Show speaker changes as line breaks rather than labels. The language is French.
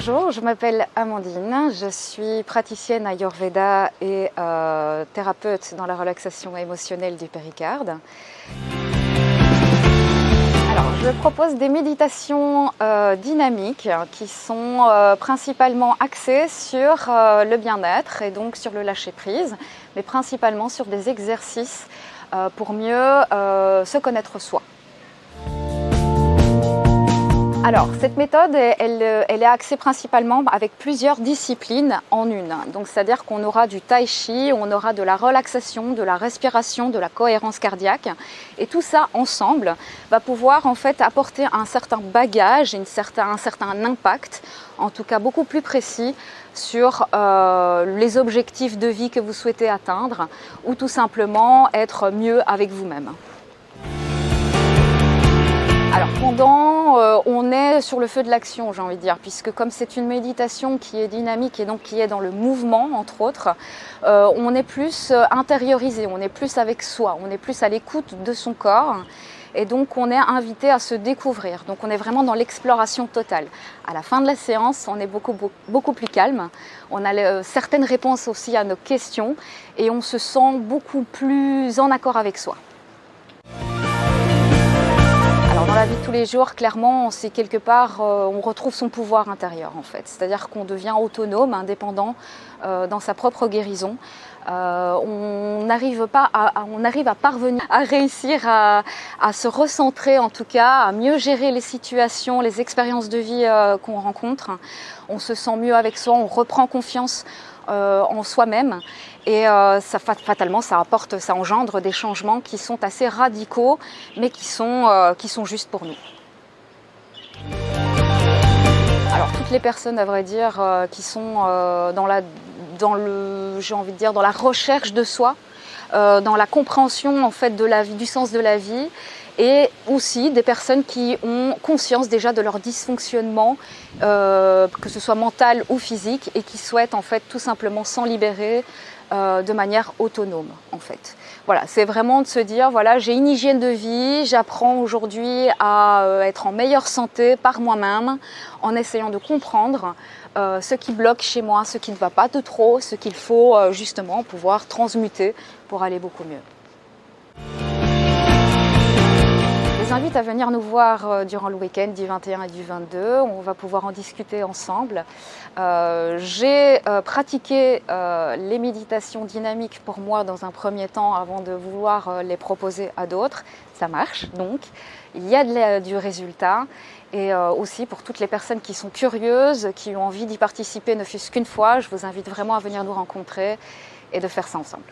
Bonjour, je m'appelle Amandine, je suis praticienne Ayurveda et thérapeute dans la relaxation émotionnelle du péricarde. Alors, je propose des méditations dynamiques qui sont principalement axées sur le bien-être et donc sur le lâcher-prise, mais principalement sur des exercices pour mieux se connaître soi. Alors, cette méthode, elle est axée principalement avec plusieurs disciplines en une. Donc, c'est-à-dire qu'on aura du tai chi, on aura de la relaxation, de la respiration, de la cohérence cardiaque. Et tout ça ensemble va pouvoir en fait apporter un certain bagage, un certain impact, en tout cas beaucoup plus précis, sur les objectifs de vie que vous souhaitez atteindre ou tout simplement être mieux avec vous-même. Alors on est sur le feu de l'action, j'ai envie de dire, puisque comme c'est une méditation qui est dynamique et donc qui est dans le mouvement, entre autres, on est plus intériorisé, on est plus avec soi, on est plus à l'écoute de son corps et donc on est invité à se découvrir. Donc on est vraiment dans l'exploration totale. À la fin de la séance, on est beaucoup plus calme, on a certaines réponses aussi à nos questions et on se sent beaucoup plus en accord avec soi. Dans la vie de tous les jours, clairement, c'est quelque part, on retrouve son pouvoir intérieur en fait. C'est-à-dire qu'on devient autonome, indépendant dans sa propre guérison. On arrive à parvenir à réussir à se recentrer en tout cas, à mieux gérer les situations, les expériences de vie qu'on rencontre. On se sent mieux avec soi, on reprend confiance en soi-même et fatalement ça engendre des changements qui sont assez radicaux mais qui sont justes pour nous. Alors toutes les personnes à vrai dire qui sont dans la recherche de soi, dans la compréhension en fait du sens de la vie, et aussi des personnes qui ont conscience déjà de leur dysfonctionnement, que ce soit mental ou physique, et qui souhaitent en fait tout simplement s'en libérer de manière autonome en fait. Voilà, c'est vraiment de se dire voilà, j'ai une hygiène de vie, j'apprends aujourd'hui à être en meilleure santé par moi-même, en essayant de comprendre ce qui bloque chez moi, ce qui ne va pas de trop, ce qu'il faut justement pouvoir transmuter pour aller beaucoup mieux. Je vous invite à venir nous voir durant le week-end du 21 et du 22. On va pouvoir en discuter ensemble. J'ai pratiqué les méditations dynamiques pour moi dans un premier temps avant de vouloir les proposer à d'autres. Ça marche donc. Il y a du résultat. Et aussi pour toutes les personnes qui sont curieuses, qui ont envie d'y participer ne fût-ce qu'une fois, je vous invite vraiment à venir nous rencontrer et de faire ça ensemble.